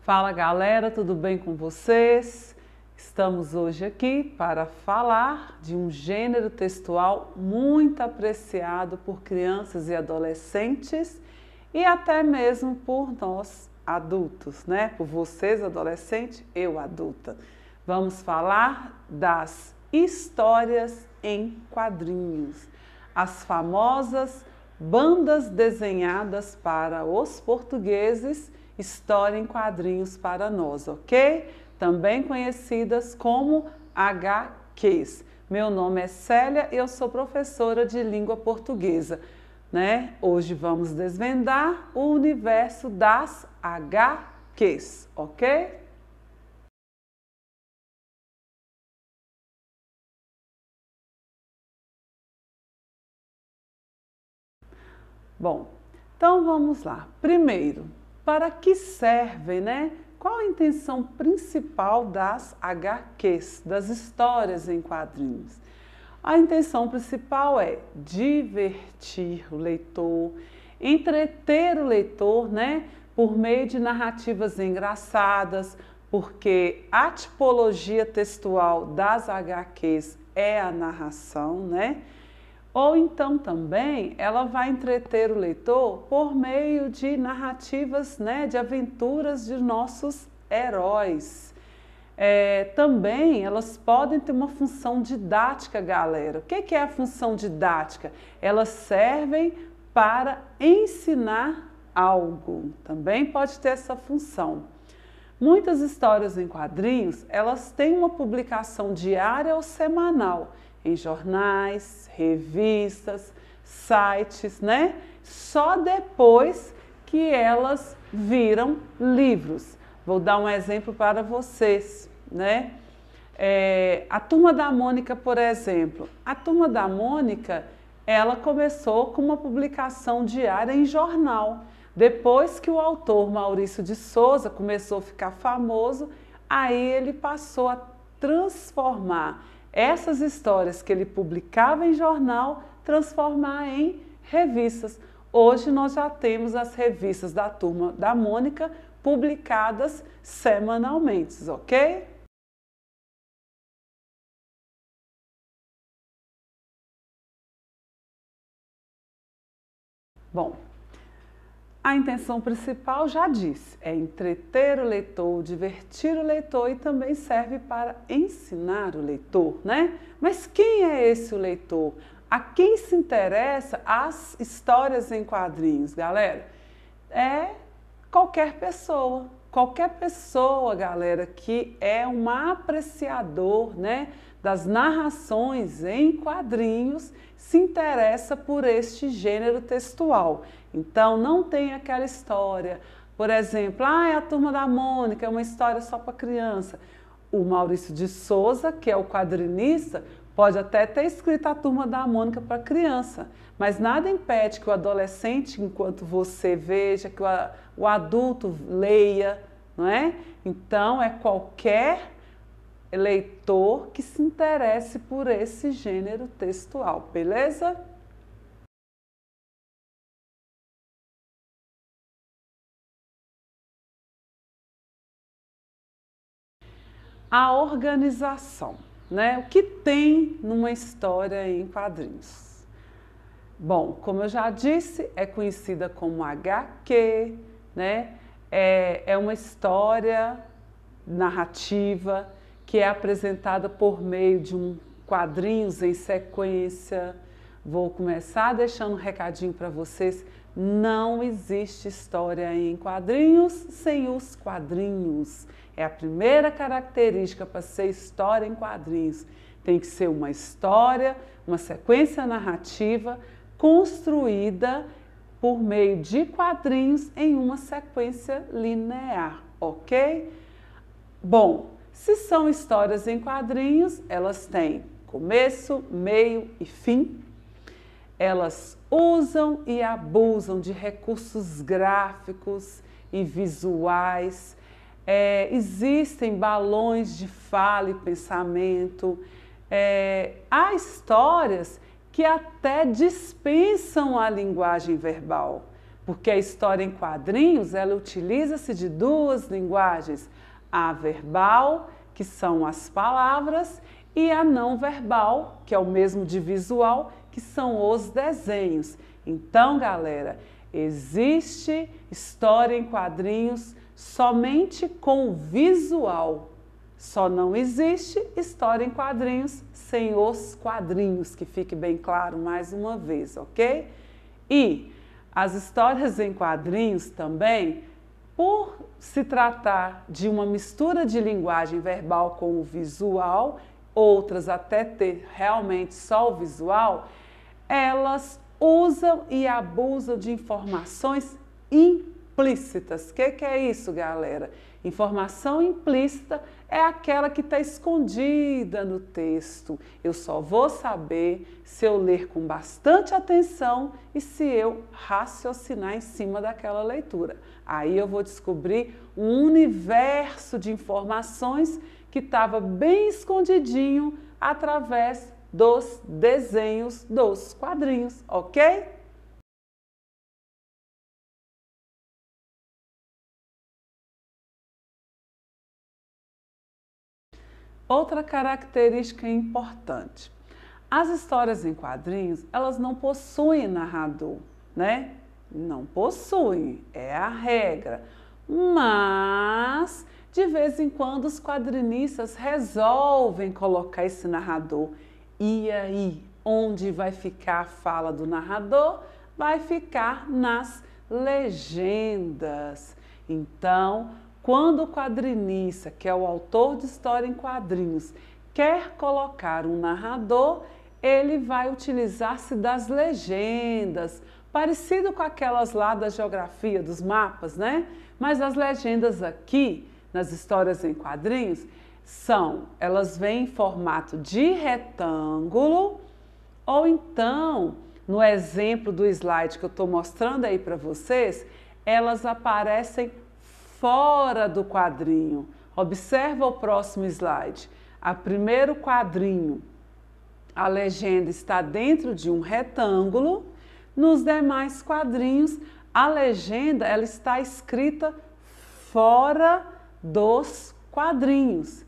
Fala galera, tudo bem com vocês? Estamos hoje aqui para falar de um gênero textual muito apreciado por crianças e adolescentes e até mesmo por nós adultos, né? Por vocês adolescentes, eu adulta. Vamos falar das histórias em quadrinhos, as famosas bandas desenhadas para os portugueses, história em quadrinhos para nós, ok? Também conhecidas como HQs. Meu nome é Célia e eu sou professora de língua portuguesa, né? Hoje vamos desvendar o universo das HQs, ok? Bom, então vamos lá. Primeiro, para que servem, né? Qual a intenção principal das HQs, das histórias em quadrinhos? A intenção principal é divertir o leitor, entreter o leitor, né? Por meio de narrativas engraçadas, porque a tipologia textual das HQs é a narração, né? Ou então também ela vai entreter o leitor por meio de narrativas, né, de aventuras de nossos heróis. Também elas podem ter uma função didática, galera. O que é a função didática? Elas servem para ensinar algo. Também pode ter essa função. Muitas histórias em quadrinhos, elas têm uma publicação diária ou semanal em jornais, revistas, sites, né? Só depois que elas viram livros. Vou dar um exemplo para vocês, né? A Turma da Mônica, por exemplo. A Turma da Mônica, ela começou com uma publicação diária em jornal. Depois que o autor Maurício de Souza começou a ficar famoso, aí ele passou a transformar essas histórias que ele publicava em jornal, transformar em revistas. Hoje nós já temos as revistas da Turma da Mônica publicadas semanalmente, ok? Bom, a intenção principal, já disse, é entreter o leitor, divertir o leitor e também serve para ensinar o leitor, né? Mas quem é esse o leitor? A quem se interessa as histórias em quadrinhos, galera? É qualquer pessoa, galera, que é um apreciador, né, das narrações em quadrinhos, se interessa por este gênero textual. Então, não tem aquela história, por exemplo, é a Turma da Mônica, é uma história só para criança. O Maurício de Souza, que é o quadrinista, pode até ter escrito a Turma da Mônica para criança, mas nada impede que o adolescente, enquanto você veja, que o adulto leia, não é? Então, é qualquer leitor que se interesse por esse gênero textual, beleza? A organização, né? O que tem numa história em quadrinhos? Bom, como eu já disse, é conhecida como HQ, né? É uma história narrativa que é apresentada por meio de quadrinhos em sequência. Vou começar deixando um recadinho para vocês. Não existe história em quadrinhos sem os quadrinhos. É a primeira característica para ser história em quadrinhos. Tem que ser uma história, uma sequência narrativa construída por meio de quadrinhos em uma sequência linear, ok? Bom, se são histórias em quadrinhos, elas têm começo, meio e fim. Elas usam e abusam de recursos gráficos e visuais. Existem balões de fala e pensamento. Há histórias que até dispensam a linguagem verbal. Porque a história em quadrinhos, ela utiliza-se de duas linguagens, a verbal, que são as palavras, e a não verbal, que é o mesmo de visual, que são os desenhos. Então, galera, existe história em quadrinhos somente com o visual. Só não existe história em quadrinhos sem os quadrinhos, que fique bem claro mais uma vez, ok? E as histórias em quadrinhos também, por se tratar de uma mistura de linguagem verbal com o visual, outras até ter realmente só o visual, elas usam e abusam de informações implícitas. O que é isso, galera? Informação implícita é aquela que está escondida no texto. Eu só vou saber se eu ler com bastante atenção e se eu raciocinar em cima daquela leitura. Aí eu vou descobrir um universo de informações que estava bem escondidinho através dos desenhos dos quadrinhos, ok? Outra característica importante. As histórias em quadrinhos, elas não possuem narrador, né? Não possuem, é a regra. Mas, de vez em quando, os quadrinistas resolvem colocar esse narrador. E aí, onde vai ficar a fala do narrador? Vai ficar nas legendas. Então, quando o quadrinista, que é o autor de história em quadrinhos, quer colocar um narrador, ele vai utilizar-se das legendas, parecido com aquelas lá da geografia, dos mapas, né? Mas as legendas aqui, nas histórias em quadrinhos, elas vêm em formato de retângulo, ou então, no exemplo do slide que eu estou mostrando aí para vocês, elas aparecem fora do quadrinho. Observa o próximo slide. O primeiro quadrinho, a legenda está dentro de um retângulo. Nos demais quadrinhos, a legenda ela está escrita fora dos quadrinhos.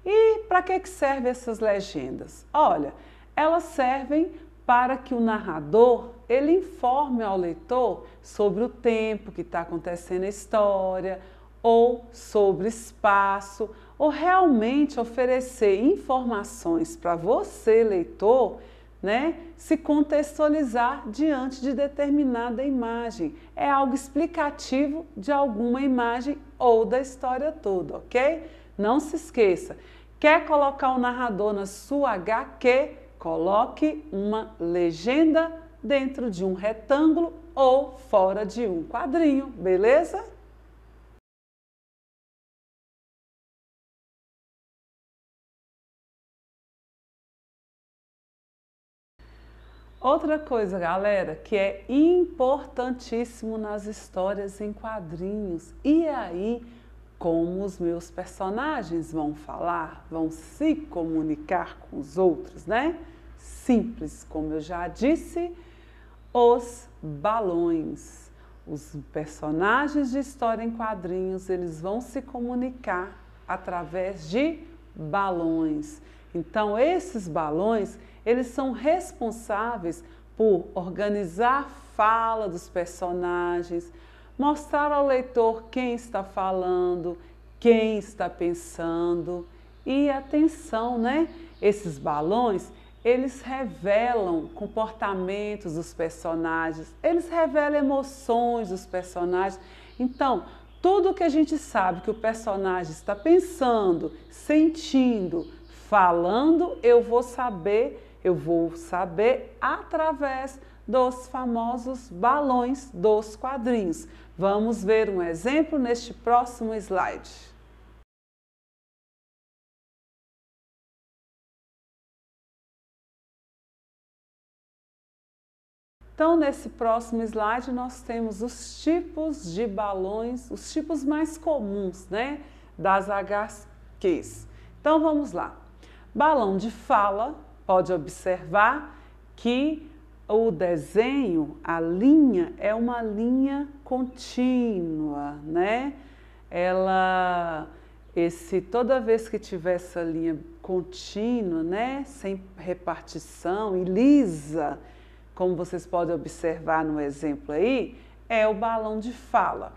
E para que servem essas legendas? Olha, elas servem para que o narrador ele informe ao leitor sobre o tempo que está acontecendo a história, ou sobre espaço, ou realmente oferecer informações para você, leitor, né, se contextualizar diante de determinada imagem. É algo explicativo de alguma imagem ou da história toda, ok? Não se esqueça, quer colocar um narrador na sua HQ? Coloque uma legenda dentro de um retângulo ou fora de um quadrinho, beleza? Outra coisa, galera, que é importantíssimo nas histórias em quadrinhos. E aí, como os meus personagens vão falar, vão se comunicar com os outros, né? Simples, como eu já disse, os balões. Os personagens de história em quadrinhos, eles vão se comunicar através de balões. Então, esses balões, eles são responsáveis por organizar a fala dos personagens, mostrar ao leitor quem está falando, quem está pensando. E atenção, né? Esses balões, eles revelam comportamentos dos personagens, eles revelam emoções dos personagens. Então, tudo que a gente sabe que o personagem está pensando, sentindo, falando, eu vou saber através dos famosos balões dos quadrinhos. Vamos ver um exemplo neste próximo slide. Então, nesse próximo slide, nós temos os tipos de balões, os tipos mais comuns, né, das HQs. Então, vamos lá. Balão de fala, pode observar que o desenho, a linha, é uma linha contínua, né? Toda vez que tiver essa linha contínua, né, sem repartição e lisa, como vocês podem observar no exemplo aí, é o balão de fala.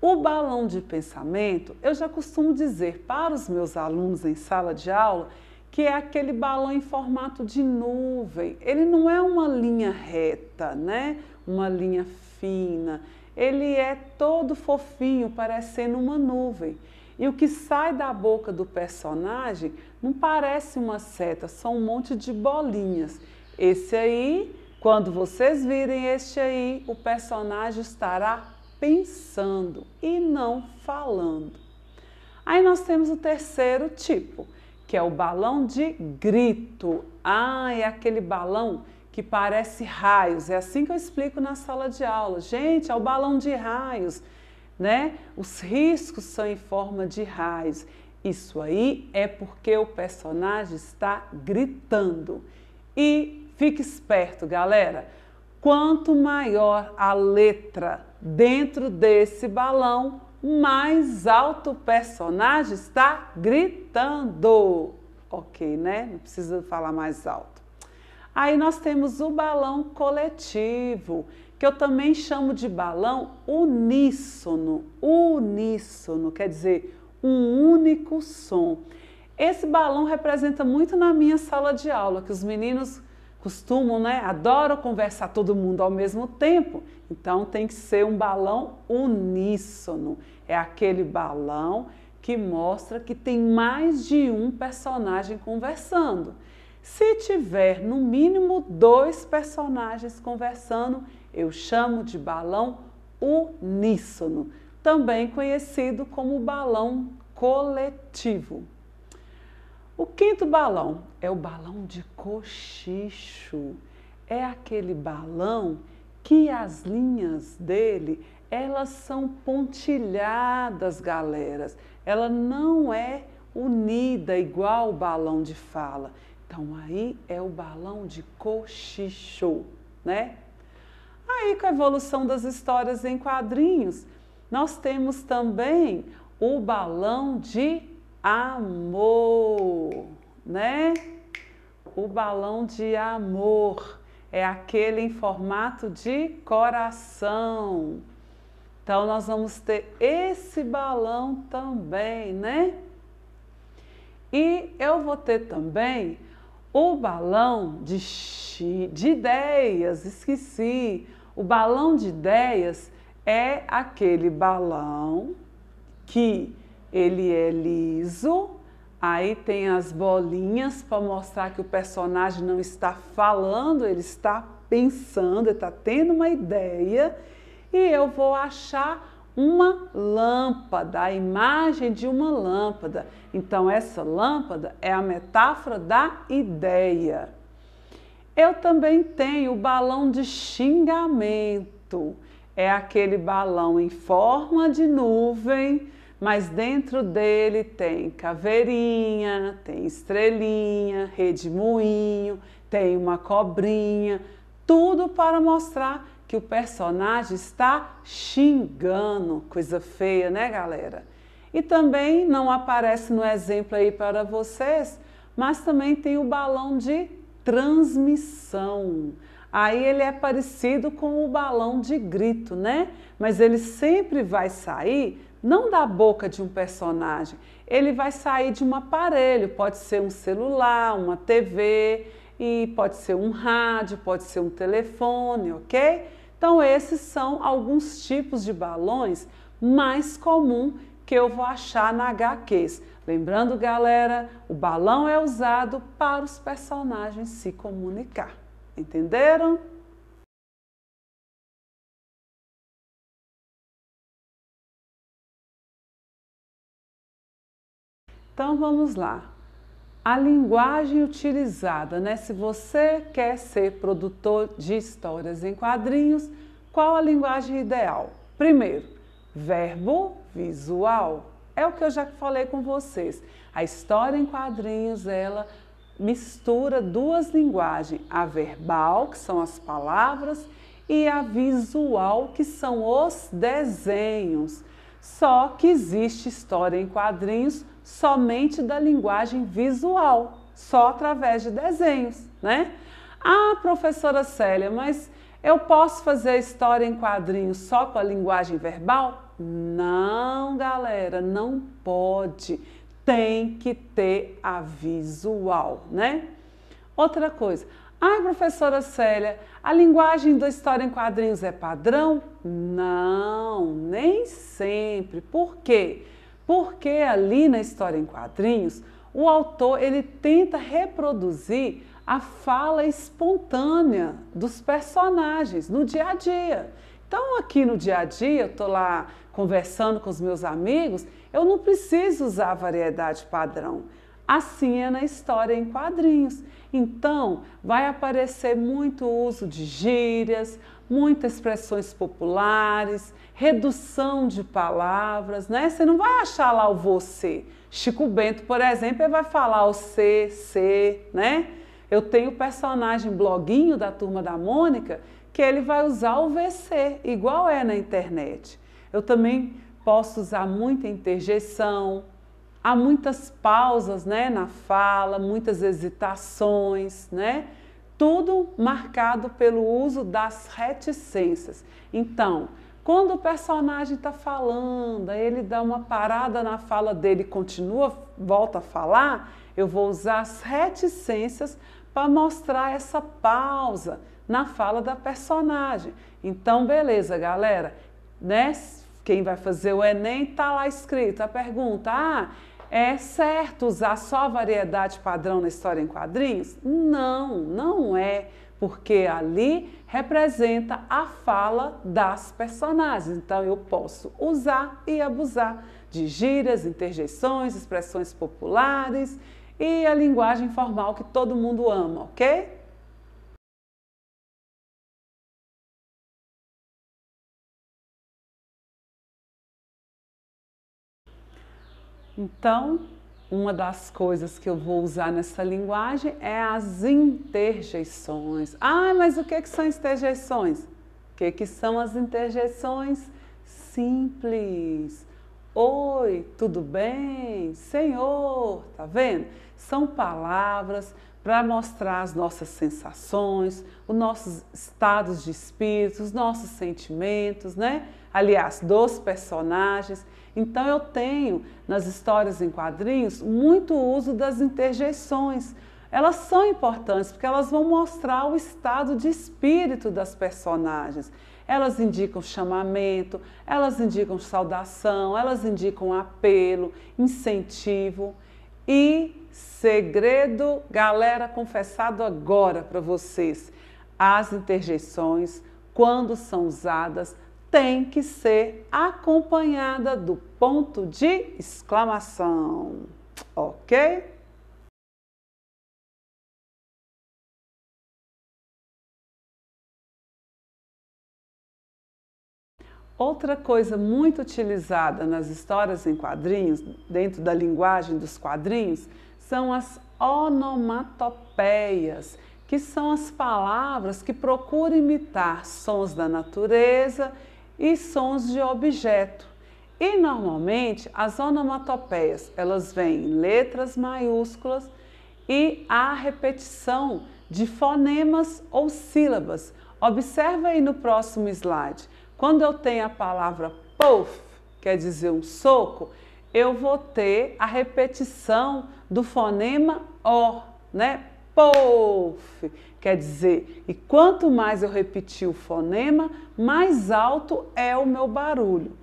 O balão de pensamento, eu já costumo dizer para os meus alunos em sala de aula que é aquele balão em formato de nuvem. Ele não é uma linha reta, né? Uma linha fina. Ele é todo fofinho, parecendo uma nuvem. E o que sai da boca do personagem não parece uma seta, são um monte de bolinhas. Esse aí, quando vocês virem este aí, o personagem estará pensando e não falando. Aí nós temos o terceiro tipo, que é o balão de grito. É aquele balão que parece raios. É assim que eu explico na sala de aula. Gente, é o balão de raios, né? Os riscos são em forma de raios. Isso aí é porque o personagem está gritando. E fique esperto, galera. Quanto maior a letra dentro desse balão, mais alto o personagem está gritando. Ok, né? Não precisa falar mais alto. Aí nós temos o balão coletivo, que eu também chamo de balão uníssono. Uníssono quer dizer um único som. Esse balão representa muito na minha sala de aula, que os meninos costumam, né? Adoram conversar todo mundo ao mesmo tempo. Então tem que ser um balão uníssono. É aquele balão que mostra que tem mais de um personagem conversando. Se tiver no mínimo 2 personagens conversando, eu chamo de balão uníssono, também conhecido como balão coletivo. O quinto balão é o balão de cochicho. É aquele balão que as linhas dele, elas são pontilhadas, galera. Ela não é unida igual o balão de fala. Então aí é o balão de cochicho, né? Aí com a evolução das histórias em quadrinhos, nós temos também o balão de amor, né? O balão de amor é aquele em formato de coração. Então nós vamos ter esse balão também, né? E eu vou ter também o balão de ideias, esqueci. O balão de ideias é aquele balão que ele é liso, aí tem as bolinhas para mostrar que o personagem não está falando, ele está pensando, ele está tendo uma ideia, e eu vou achar uma lâmpada, a imagem de uma lâmpada. Então essa lâmpada é a metáfora da ideia. Eu também tenho o balão de xingamento. É aquele balão em forma de nuvem, mas dentro dele tem caveirinha, tem estrelinha, redemoinho, tem uma cobrinha, tudo para mostrar que o personagem está xingando. Coisa feia, né, galera? E também não aparece no exemplo aí para vocês, mas também tem o balão de transmissão. Aí ele é parecido com o balão de grito, né? Mas ele sempre vai sair não da boca de um personagem, ele vai sair de um aparelho, pode ser um celular, uma TV, e pode ser um rádio, pode ser um telefone, ok? Então esses são alguns tipos de balões mais comuns que eu vou achar na HQs. Lembrando, galera, o balão é usado para os personagens se comunicar. Entenderam? Então vamos lá. A linguagem utilizada, né? Se você quer ser produtor de histórias em quadrinhos, qual a linguagem ideal? Primeiro, verbo visual. É o que eu já falei com vocês. A história em quadrinhos, ela mistura duas linguagens, a verbal, que são as palavras, e a visual, que são os desenhos. Só que existe história em quadrinhos somente da linguagem visual, só através de desenhos, né? Ah, professora Célia, mas eu posso fazer a história em quadrinhos só com a linguagem verbal? Não, galera, não pode. Tem que ter a visual, né? Outra coisa. Ai, professora Célia, a linguagem da história em quadrinhos é padrão? Não, nem sempre. Por quê? Porque ali na história em quadrinhos, o autor ele tenta reproduzir a fala espontânea dos personagens no dia a dia. Então, aqui no dia a dia, eu estou lá conversando com os meus amigos, eu não preciso usar a variedade padrão. Assim é na história em quadrinhos. Então, vai aparecer muito uso de gírias, muitas expressões populares, redução de palavras, né? Você não vai achar lá o você. Chico Bento, por exemplo, ele vai falar o C, né? Eu tenho o personagem bloguinho da Turma da Mônica, que ele vai usar o VC, igual é na internet. Eu também posso usar muita interjeição, há muitas pausas, né, na fala, muitas hesitações, né? Tudo marcado pelo uso das reticências. Então, quando o personagem está falando, aí ele dá uma parada na fala dele e continua, volta a falar, eu vou usar as reticências para mostrar essa pausa na fala da personagem. Então, beleza, galera, né? Quem vai fazer o Enem está lá escrito a pergunta: é certo usar só a variedade padrão na história em quadrinhos? Não, não é, porque ali representa a fala das personagens. Então eu posso usar e abusar de gírias, interjeições, expressões populares e a linguagem formal que todo mundo ama, ok? Então, uma das coisas que eu vou usar nessa linguagem é as interjeições. Ah, mas o que são interjeições? O que são as interjeições? Simples. Oi, tudo bem? Senhor, tá vendo? São palavras para mostrar as nossas sensações, os nossos estados de espírito, os nossos sentimentos, né? Aliás, dos personagens. Então eu tenho nas histórias em quadrinhos muito uso das interjeições. Elas são importantes porque elas vão mostrar o estado de espírito das personagens. Elas indicam chamamento, elas indicam saudação, elas indicam apelo, incentivo e segredo, galera, confessado agora para vocês. As interjeições, quando são usadas, tem que ser acompanhada do ponto de exclamação, ok? Outra coisa muito utilizada nas histórias em quadrinhos, dentro da linguagem dos quadrinhos, são as onomatopeias, que são as palavras que procuram imitar sons da natureza e sons de objeto. E normalmente as onomatopeias, elas vêm em letras maiúsculas e há repetição de fonemas ou sílabas. Observa aí no próximo slide. Quando eu tenho a palavra puff, quer dizer um soco, eu vou ter a repetição do fonema O, né? Puff, quer dizer, e quanto mais eu repetir o fonema, mais alto é o meu barulho.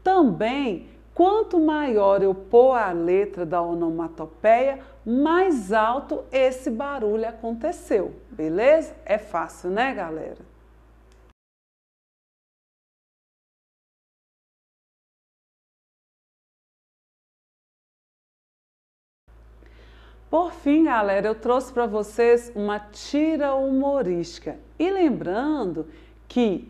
Também, quanto maior eu pôr a letra da onomatopeia, mais alto esse barulho aconteceu, beleza? É fácil, né, galera? Por fim, galera, eu trouxe para vocês uma tira humorística. E lembrando que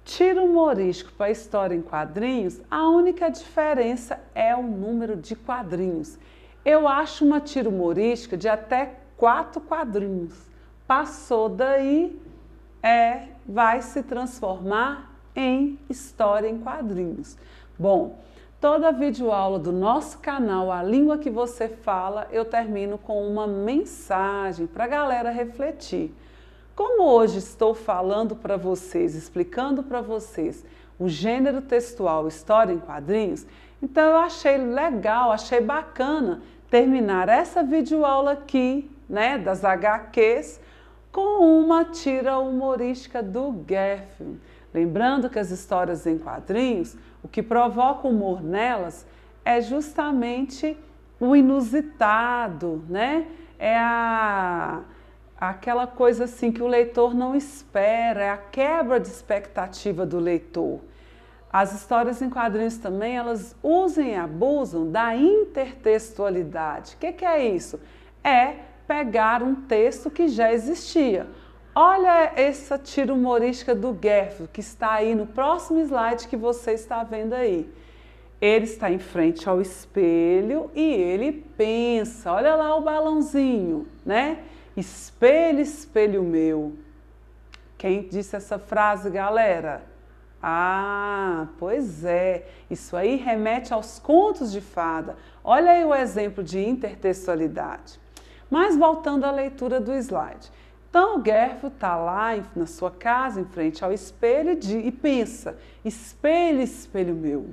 tira humorístico para história em quadrinhos, a única diferença é o número de quadrinhos. Eu acho uma tira humorística de até 4 quadrinhos. Passou daí, vai se transformar em história em quadrinhos. Bom, toda videoaula do nosso canal, A Língua que Você Fala, eu termino com uma mensagem para a galera refletir. Como hoje estou falando para vocês, explicando para vocês o gênero textual história em quadrinhos, então eu achei legal, achei bacana terminar essa videoaula aqui, né, das HQs, com uma tira humorística do Garfield. Lembrando que as histórias em quadrinhos, o que provoca humor nelas é justamente o inusitado, né? É aquela coisa assim que o leitor não espera, é a quebra de expectativa do leitor. As histórias em quadrinhos também, elas usam e abusam da intertextualidade. O que é isso? É pegar um texto que já existia. Olha essa tira humorística do Garfield, que está aí no próximo slide que você está vendo aí. Ele está em frente ao espelho e ele pensa, olha lá o balãozinho, né? Espelho, espelho meu. Quem disse essa frase, galera? Ah, pois é, isso aí remete aos contos de fada. Olha aí o exemplo de intertextualidade. Mas voltando à leitura do slide. Então o Garfield está lá na sua casa, em frente ao espelho e pensa, espelho, espelho meu.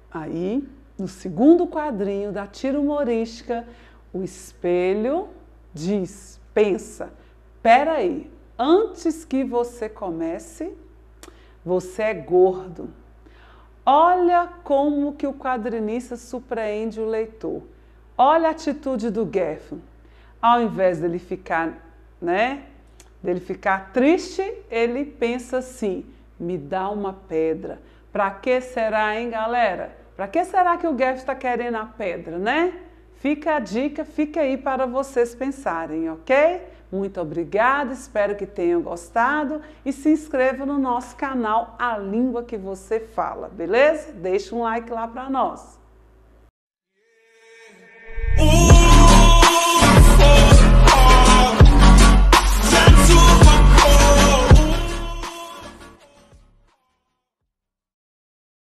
Aí, no segundo quadrinho da tira humorística, o espelho diz, pensa, peraí, antes que você comece, você é gordo. Olha como que o quadrinista surpreende o leitor. Olha a atitude do Garfield. Ao invés dele ficar, dele ficar triste, ele pensa assim, me dá uma pedra. Para que será, hein, galera? Para que será que o Garfield está querendo a pedra, né? Fica a dica, fica aí para vocês pensarem, ok? Muito obrigada, espero que tenham gostado e se inscreva no nosso canal A Língua que Você Fala, beleza? Deixa um like lá para nós.